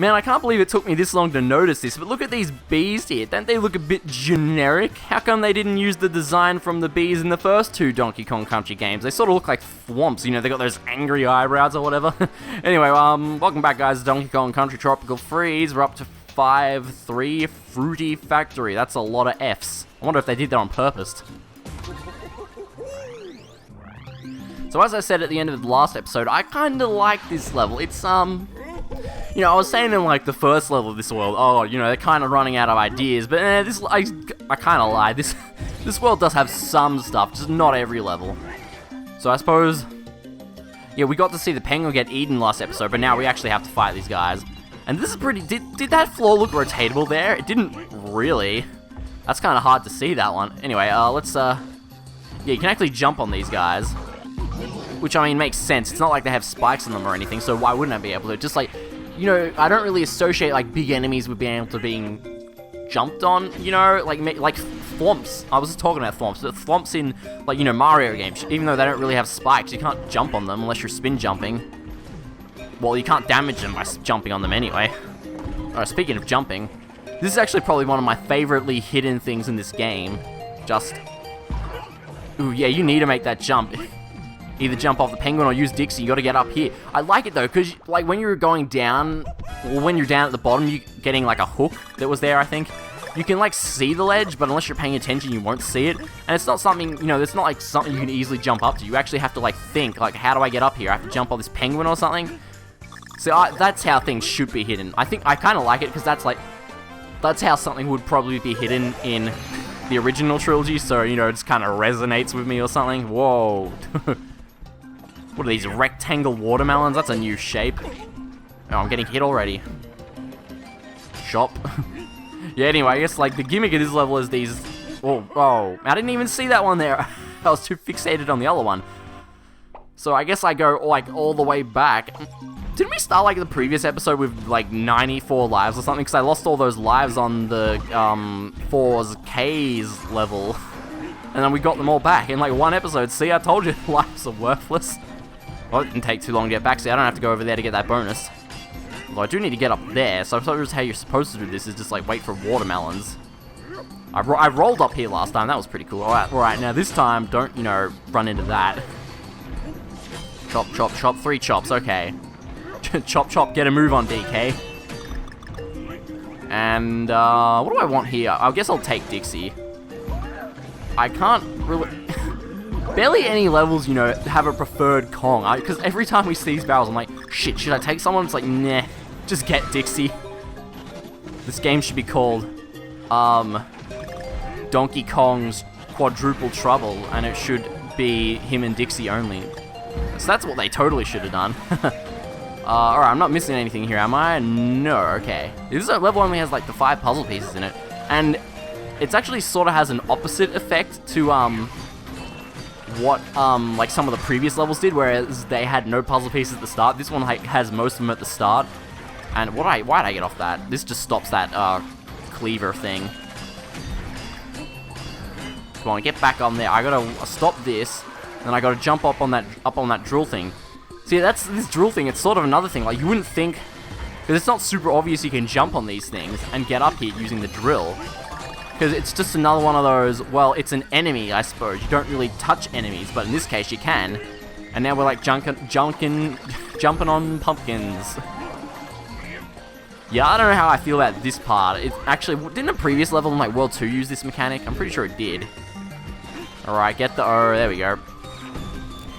Man, I can't believe it took me this long to notice this, but look at these bees here. Don't they look a bit generic? How come they didn't use the design from the bees in the first 2 Donkey Kong Country games? They sort of look like Thwomps, you know, they got those angry eyebrows or whatever. Anyway, welcome back, guys, to Donkey Kong Country Tropical Freeze. We're up to 5-3 Fruity Factory. That's a lot of Fs. I wonder if they did that on purpose. So as I said at the end of the last episode, I kind of like this level. It's, you know, I was saying in, like, the first level of this world, oh, you know, they're kind of running out of ideas, but this, I kind of lied. This world does have some stuff, just not every level. So I suppose, yeah, we got to see the penguin get eaten last episode, but now we actually have to fight these guys. And this is pretty, did that floor look rotatable there? It didn't really. That's kind of hard to see, that one. Anyway, let's, yeah, you can actually jump on these guys. Which, I mean, makes sense. It's not like they have spikes on them or anything, so why wouldn't I be able to? Just like, you know, I don't really associate, like, big enemies with being able to being jumped on, you know? Like Thwomps. I was just talking about Thwomps, but Thwomps in, like, you know, Mario games, even though they don't really have spikes, you can't jump on them unless you're spin jumping. Well, you can't damage them by jumping on them anyway. Speaking of jumping, this is actually probably one of my favoritely hidden things in this game. Just, ooh, yeah, you need to make that jump. Either jump off the penguin or use Dixie. You gotta get up here. I like it though, because like when you're going down, or when you're down at the bottom, you're getting like a hook that was there, I think. You can like see the ledge, but unless you're paying attention, you won't see it. And it's not something, you know, it's not like something you can easily jump up to. You actually have to like think, like, how do I get up here? I have to jump on this penguin or something. So that's how things should be hidden. I think I kind of like it because that's how something would probably be hidden in the original trilogy. So, you know, it just kind of resonates with me or something. Whoa. What are these, rectangle watermelons? That's a new shape. Oh, I'm getting hit already. Shop. Yeah, anyway, I guess, like, the gimmick of this level is these... Oh, I didn't even see that one there. I was too fixated on the other one. So I guess I go, like, all the way back. Didn't we start, like, the previous episode with, like, 94 lives or something? Because I lost all those lives on the, 4K's level. And then we got them all back in, like, one episode. See, I told you, lives are worthless. Well, it didn't take too long to get back, so I don't have to go over there to get that bonus. Although I do need to get up there, so I suppose how you're supposed to do this is just, like, wait for watermelons. I rolled up here last time, that was pretty cool. Alright, now this time, don't, you know, run into that. Chop, chop, chop, 3 chops, okay. Chop, chop, get a move on, DK. And, what do I want here? I guess I'll take Dixie. I can't really... Barely any levels, you know, have a preferred Kong. Because every time we see these barrels, I'm like, shit, should I take someone? It's like, nah, just get Dixie. This game should be called, Donkey Kong's Quadruple Trouble, and it should be him and Dixie only. So that's what they totally should have done. Alright, I'm not missing anything here, am I? No, okay. This level only has, like, the 5 puzzle pieces in it. And it's actually sort of has an opposite effect to, what, like some of the previous levels did, whereas they had no puzzle pieces at the start. This one like, has most of them at the start. And why'd I get off that? This just stops that, cleaver thing. Come on, get back on there. I gotta stop this, and I gotta jump up on that drill thing. See, that's this drill thing, it's sort of another thing. Like, you wouldn't think, because it's not super obvious you can jump on these things and get up here using the drill. Because it's just another one of those, well, it's an enemy, I suppose. You don't really touch enemies, but in this case you can. And now we're like jumping on pumpkins. Yeah, I don't know how I feel about this part. It actually, didn't the previous level in like World 2 use this mechanic? I'm pretty sure it did. Alright, get the O, there we go.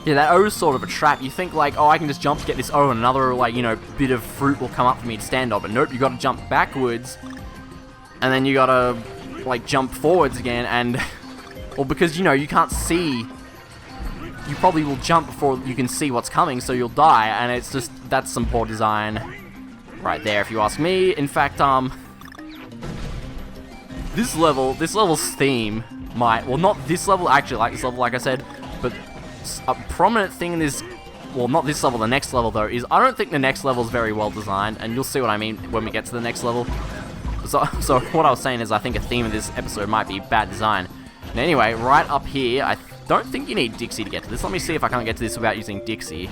Yeah, that O is sort of a trap. You think like, oh, I can just jump to get this O and another, like, you know, bit of fruit will come up for me to stand on. But nope, you gotta jump backwards. And then you gotta... like jump forwards again, and well, because you know you can't see, you probably will jump before you can see what's coming, so you'll die, and it's just, that's some poor design right there if you ask me. In fact, this level's theme might, well, not this level, I actually like this level like I said, but a prominent thing in this, well, not this level, the next level though, is I don't think the next level is very well designed, and you'll see what I mean when we get to the next level. So what I was saying is I think a theme of this episode might be bad design. And anyway, right up here, I don't think you need Dixie to get to this. Let me see if I can't get to this without using Dixie.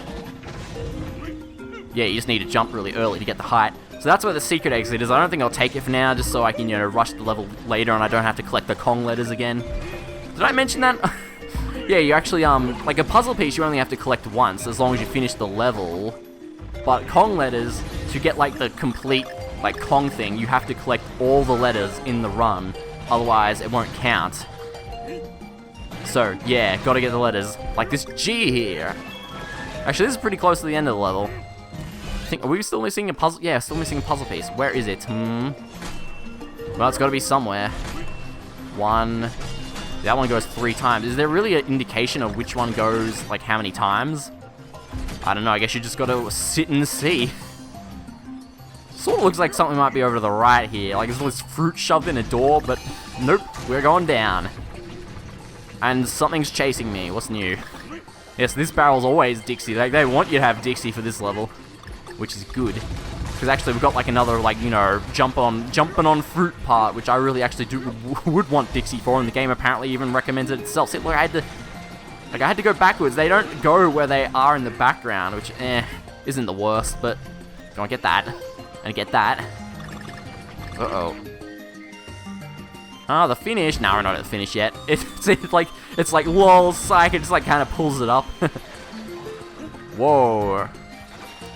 yeah, you just need to jump really early to get the height. So that's where the secret exit is. I don't think I'll take it for now, just so I can, you know, rush the level later and I don't have to collect the Kong letters again. Did I mention that? Yeah, you actually, like a puzzle piece you only have to collect once, as long as you finish the level. But Kong letters, to get, like, the complete, like, Kong thing, you have to collect all the letters in the run. Otherwise, it won't count. So, yeah, gotta get the letters. Like this G here. Actually, this is pretty close to the end of the level. Are we still missing a puzzle? Yeah, still missing a puzzle piece. Where is it? Well, it's gotta be somewhere. One. That one goes 3 times. Is there really an indication of which one goes, like, how many times? I don't know, I guess you just gotta sit and see. Sort of looks like something might be over to the right here. Like, there's all this fruit shoved in a door, but nope, we're going down. And something's chasing me. What's new? Yes, this barrel's always Dixie. They want you to have Dixie for this level, which is good. Because actually we've got like another, like, you know, jumping on fruit part, which I really actually would want Dixie for, and the game apparently even recommends it itself. See, look, I had to go backwards. They don't go where they are in the background, which isn't the worst, but gonna get that and get that. Uh-oh. Ah, the finish. No, we're not at the finish yet. It's like lol, psych. It just like kind of pulls it up. Whoa.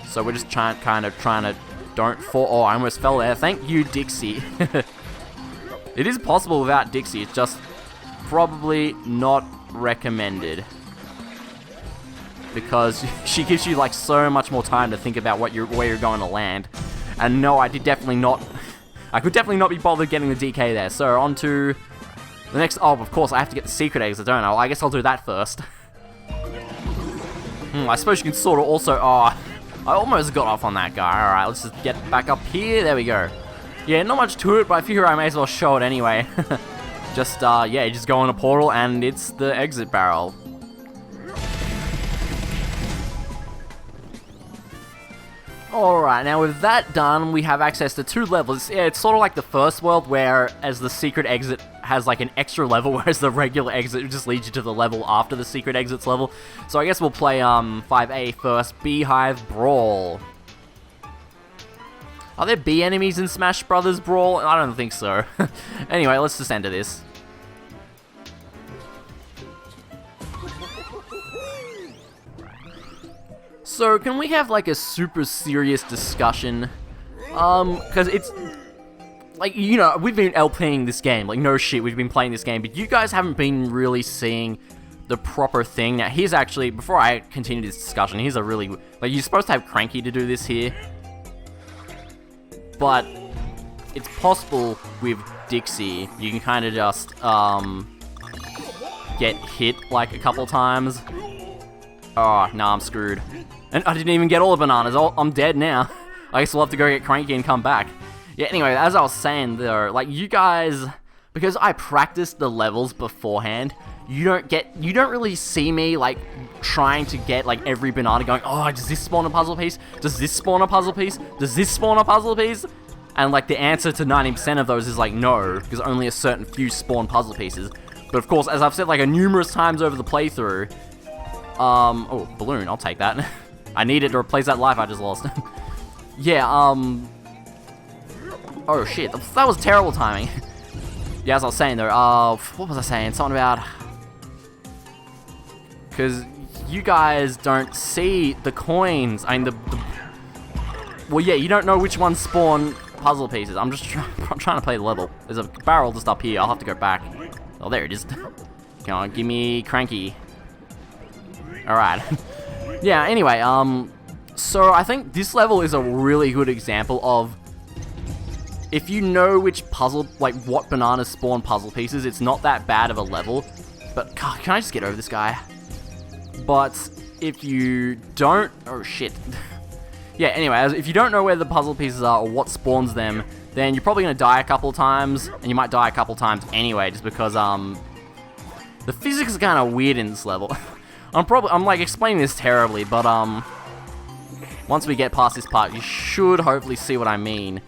So we're just trying to don't fall. Oh, I almost fell there. Thank you, Dixie. It is possible without Dixie. It's just probably not recommended, because she gives you like so much more time to think about where you're going to land. And no, I could definitely not be bothered getting the DK there. So on to the next. Oh, of course I have to get the secret exit, don't I? Well, I guess I'll do that first. I suppose you can sort of also. Oh, I almost got off on that guy. All right, let's just get back up here. There we go. Yeah, not much to it, but I figure I may as well show it anyway. Just yeah, you just go in a portal and it's the exit barrel. Alright, now with that done, we have access to 2 levels. Yeah, it's sort of like the first world, where as the secret exit has like an extra level, whereas the regular exit just leads you to the level after the secret exit's level. So I guess we'll play 5A first, Beehive Brawl. Are there bee enemies in Smash Brothers Brawl? I don't think so. Anyway, let's just enter this. So, can we have, like, a super serious discussion? Because it's, like, you know, we've been LPing this game. Like, no shit, we've been playing this game. But you guys haven't been really seeing the proper thing. Now, here's actually, before I continue this discussion, here's a really, like, you're supposed to have Cranky to do this here. But it's possible with Dixie, you can kind of just, get hit, like, a couple times. Oh, nah, I'm screwed. And I didn't even get all the bananas. I'm dead now. I guess we'll have to go get Cranky and come back. Yeah, anyway, as I was saying though, like, you guys, because I practiced the levels beforehand, you don't really see me, like, trying to get, like, every banana going, oh, does this spawn a puzzle piece? Does this spawn a puzzle piece? Does this spawn a puzzle piece? And, like, the answer to 90% of those is, like, no, because only a certain few spawn puzzle pieces. But, of course, as I've said, like, numerous times over the playthrough, oh, balloon, I'll take that. I need it to replace that life I just lost. Yeah, oh shit, that was terrible timing. Yeah, as I was saying though, what was I saying? Something about, because you guys don't see the coins. I mean, well, yeah, you don't know which ones spawn puzzle pieces. I'm trying to play the level. There's a barrel just up here. I'll have to go back. Oh, there it is. Come on, give me Cranky. Alright. Yeah, anyway, so I think this level is a really good example of, if you know which puzzle, like, what bananas spawn puzzle pieces, it's not that bad of a level. But, God, can I just get over this guy? But, if you don't, oh shit. Yeah, anyway, if you don't know where the puzzle pieces are or what spawns them, then you're probably going to die a couple times, and you might die a couple times anyway, just because, the physics are kind of weird in this level. I'm like explaining this terribly, but once we get past this part, you should hopefully see what I mean.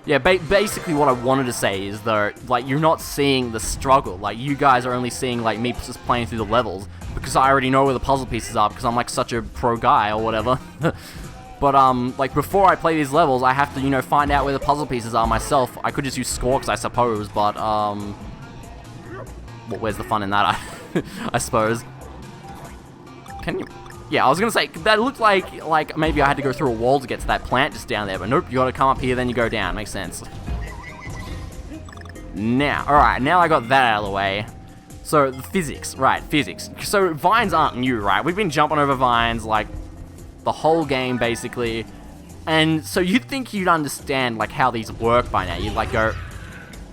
Yeah, basically what I wanted to say is that, like, you're not seeing the struggle. Like, you guys are only seeing, like, me just playing through the levels, because I already know where the puzzle pieces are, because I'm, like, such a pro guy or whatever. But, But, like, before I play these levels, I have to, you know, find out where the puzzle pieces are myself. I could just use Squawks, I suppose, but, well, where's the fun in that, I suppose? Can you... Yeah, I was gonna say, that looked like maybe I had to go through a wall to get to that plant just down there, but nope, you gotta come up here, then you go down. Makes sense. Now, alright, now I got that out of the way. So, the physics, right, physics. So, vines aren't new, right? We've been jumping over vines, like, the whole game, basically. And so you'd think you'd understand, like, how these work by now. You'd, like, go...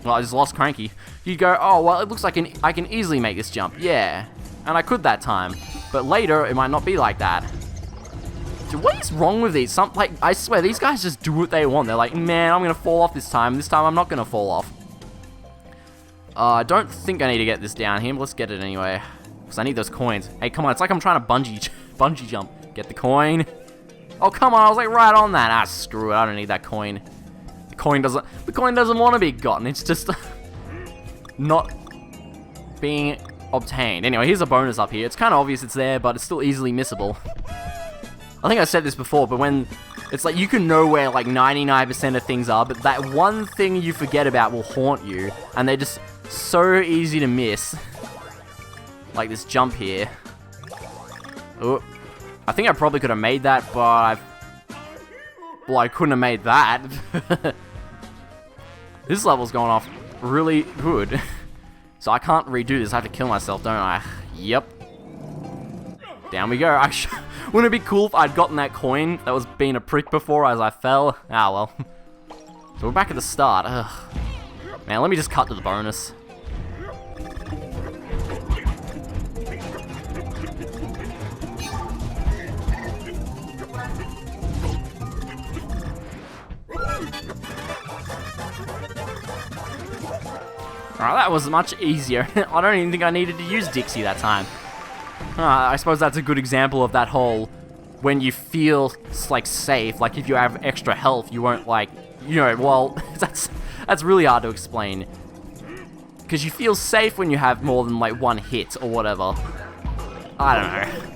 Well, I just lost Cranky. You'd go, oh, well, it looks like I can easily make this jump. Yeah. And I could that time. But later, it might not be like that. Dude, what is wrong with these? Like, I swear, these guys just do what they want. They're like, man, I'm gonna fall off this time. This time, I'm not gonna fall off. I don't think I need to get this down here, but let's get it anyway. Because I need those coins. Hey, come on, it's like I'm trying to bungee jump. Get the coin. Oh, come on, I was like right on that. Ah, screw it, I don't need that coin. The coin doesn't want to be gotten. It's just not being obtained. Anyway, here's a bonus up here. It's kind of obvious it's there, but it's still easily missable. I think I said this before, but when it's like you can know where like 99% of things are, but that one thing you forget about will haunt you, and they're just so easy to miss. Like this jump here. Oh, I think I probably could have made that, but well, I couldn't have made that. This level's going off really good. So I can't redo this. I have to kill myself, don't I? Yep. Down we go. Wouldn't it be cool if I'd gotten that coin that was being a prick before as I fell? Ah, well. So we're back at the start. Ugh. Man, let me just cut to the bonus. Alright, that was much easier. I don't even think I needed to use Dixie that time. I suppose that's a good example of that whole, when you feel, like, safe, like, if you have extra health, you won't, like, you know, well, that's really hard to explain. Because you feel safe when you have more than, like, one hit, or whatever. I don't know.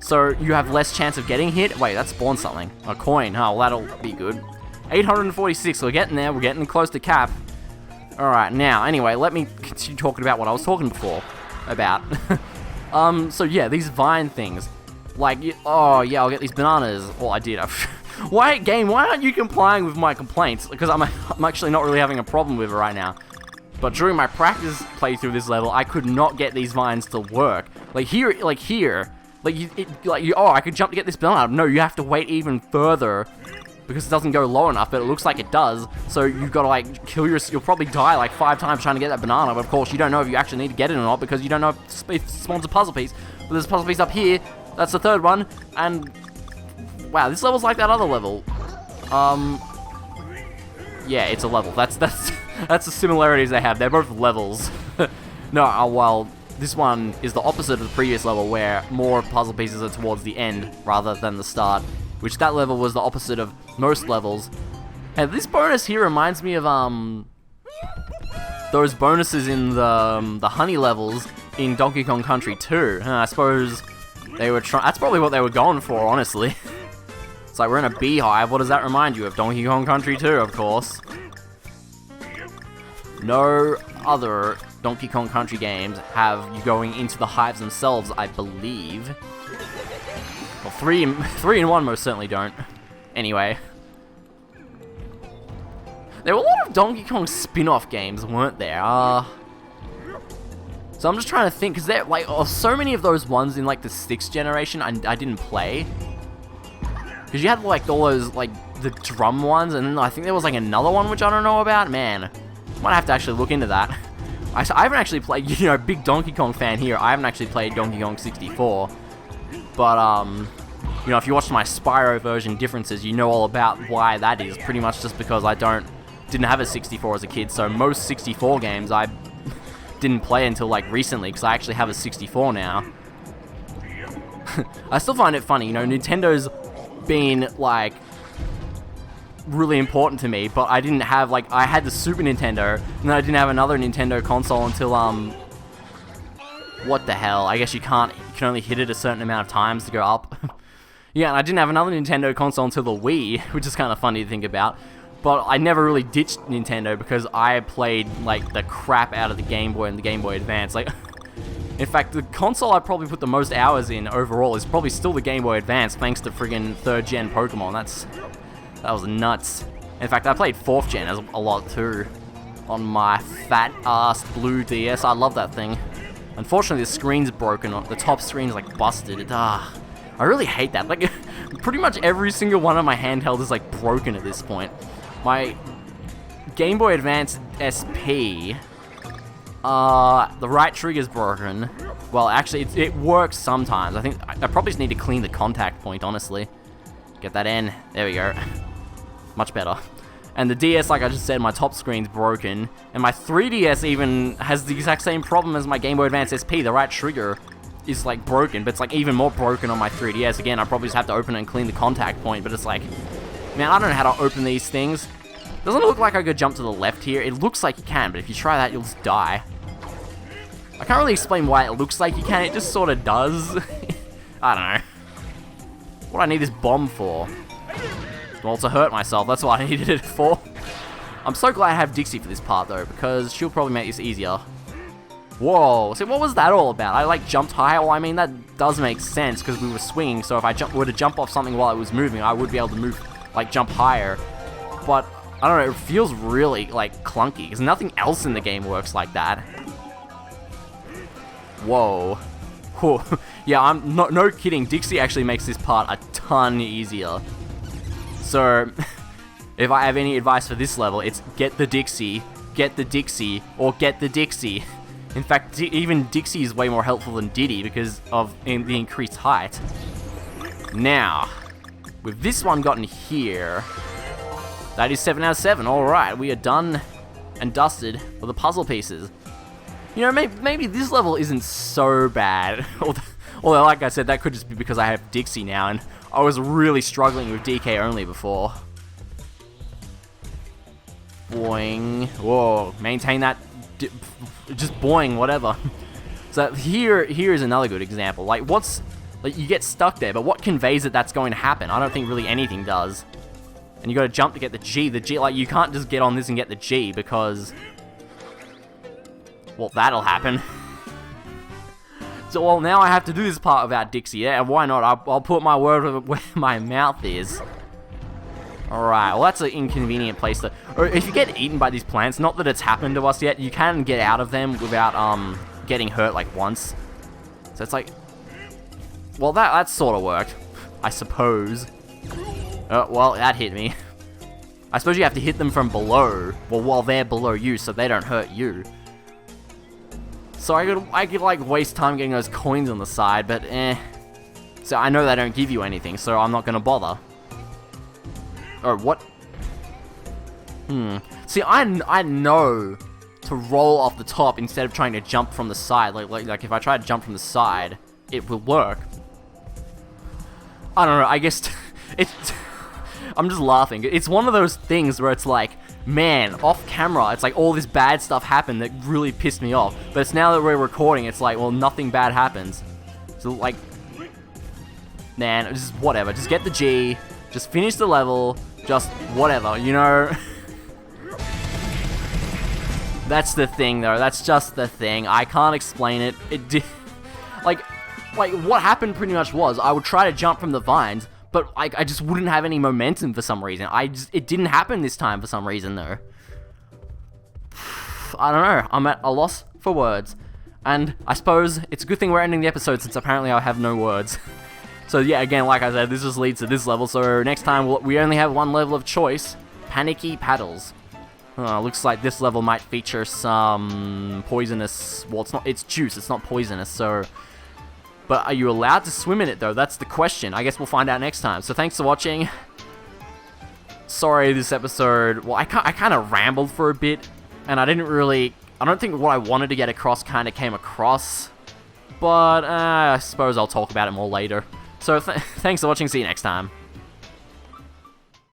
So, you have less chance of getting hit? Wait, that spawned something. A coin. Oh, well, that'll be good. 846, we're getting there, we're getting close to cap. Alright, now, anyway, let me continue talking about what I was talking before about. So yeah, these vine things. Like, oh yeah, I'll get these bananas. Well, I did. Why, game, why aren't you complying with my complaints? Because I'm actually not really having a problem with it right now. But during my practice playthrough this level, I could not get these vines to work. Like here, oh, I could jump to get this banana. No, you have to wait even further. Because it doesn't go low enough, but it looks like it does. So you've got to, like, you'll probably die, like, 5 times trying to get that banana. But, of course, you don't know if you actually need to get it or not, because you don't know if it spawns a puzzle piece. But there's a puzzle piece up here. That's the third one. And, wow, this level's like that other level. Yeah, it's a level. That's the similarities they have. They're both levels. No, well, this one is the opposite of the previous level, where more puzzle pieces are towards the end, rather than the start. Which that level was the opposite of most levels. And this bonus here reminds me of those bonuses in the honey levels in Donkey Kong Country 2. I suppose they were that's probably what they were going for, honestly. It's like we're in a beehive. What does that remind you of? Donkey Kong Country 2, of course. No other Donkey Kong Country games have you going into the hives themselves, I believe. Well, 3 and 1 most certainly don't. Anyway. There were a lot of Donkey Kong spin-off games, weren't there? So I'm just trying to think, because there, like, so many of those ones in, like, the 6th generation I didn't play. Because you had, like, all those, like, the drum ones, and then I think there was, like, another one which I don't know about. Man, might have to actually look into that. I haven't actually played, you know, big Donkey Kong fan here. I haven't actually played Donkey Kong 64. But, you know, if you watch my Spyro version differences, you know all about why that is. Pretty much just because I didn't have a 64 as a kid, so most 64 games I didn't play until, like, recently, because I actually have a 64 now. I still find it funny, you know, Nintendo's been, like, really important to me, but I didn't have, like, I had the Super Nintendo, and then I didn't have another Nintendo console until, what the hell? I guess you can only hit it a certain amount of times to go up. Yeah, and I didn't have another Nintendo console until the Wii, which is kind of funny to think about. But I never really ditched Nintendo because I played, like, the crap out of the Game Boy and the Game Boy Advance. Like, in fact, the console I probably put the most hours in overall is probably still the Game Boy Advance, thanks to friggin' 3rd gen Pokemon. That was nuts. In fact, I played 4th gen a lot too on my fat-ass blue DS. I love that thing. Unfortunately, the screen's broken. The top screen's, like, busted. I really hate that. Like, pretty much every single one of my handhelds is, like, broken at this point. My Game Boy Advance SP, the right trigger's broken. Well, actually, it works sometimes. I think I probably just need to clean the contact point, honestly. Get that in. There we go. Much better. And the DS, like I just said, my top screen's broken. And my 3DS even has the exact same problem as my Game Boy Advance SP. The right trigger is, like, broken, but it's, like, even more broken on my 3DS. Again, I probably just have to open it and clean the contact point, but it's like... Man, I don't know how to open these things. Doesn't it look like I could jump to the left here? It looks like you can, but if you try that, you'll just die. I can't really explain why it looks like you can. It just sort of does. I don't know. What do I need this bomb for? Well, to hurt myself. That's what I needed it for. I'm so glad I have Dixie for this part, though, because she'll probably make this easier. Whoa. So what was that all about? I, like, jumped high. Well, I mean, that does make sense, because we were swinging, so if I were to jump off something while it was moving, I would be able to move... like, jump higher. But, I don't know, it feels really, like, clunky, because nothing else in the game works like that. Whoa. Whew. Yeah, I'm no kidding, Dixie actually makes this part a ton easier. So, if I have any advice for this level, it's get the Dixie, or get the Dixie. In fact, even Dixie is way more helpful than Diddy, because of the increased height. Now... with this one gotten here, that is 7 out of 7. Alright, we are done and dusted with the puzzle pieces. You know, maybe this level isn't so bad. Although, like I said, that could just be because I have Dixie now, and I was really struggling with DK only before. Boing. Whoa, maintain that. Just boing, whatever. So here is another good example. Like, like, you get stuck there, but what conveys that that's going to happen? I don't think really anything does. And you gotta jump to get the G. Like, you can't just get on this and get the G, because... well, that'll happen. So, well, now I have to do this part without Dixie. Yeah, why not? I'll put my word where my mouth is. Alright, well, that's an inconvenient place to... or if you get eaten by these plants, not that it's happened to us yet, you can get out of them without, getting hurt, like, once. So it's like... well, that sort of worked, I suppose. Well, that hit me. I suppose you have to hit them from below, well, while they're below you, so they don't hurt you. So I could like, waste time getting those coins on the side, but So I know they don't give you anything, so I'm not gonna bother. Or what? See, I know to roll off the top instead of trying to jump from the side. Like if I try to jump from the side, it will work. I don't know, I guess it's... I'm just laughing. It's one of those things where it's like, man, off camera, it's like all this bad stuff happened that really pissed me off. But it's now that we're recording, it's like, well, nothing bad happens. So, like, man, just whatever. Just get the G, just finish the level, just whatever, you know? That's the thing, though. That's just the thing. I can't explain it. It did... Like, what happened pretty much was, I would try to jump from the vines, but I just wouldn't have any momentum for some reason. It didn't happen this time for some reason, though. I don't know. I'm at a loss for words. And I suppose it's a good thing we're ending the episode, since apparently I have no words. So yeah, again, like I said, this just leads to this level, so next time we only have one level of choice. Panicky Paddles. Looks like this level might feature some poisonous... well, it's juice, it's not poisonous, so... But are you allowed to swim in it, though? That's the question. I guess we'll find out next time. So thanks for watching. Sorry, this episode... well, I kind of rambled for a bit, and I didn't really... I don't think what I wanted to get across kind of came across. But I suppose I'll talk about it more later. So thanks for watching. See you next time.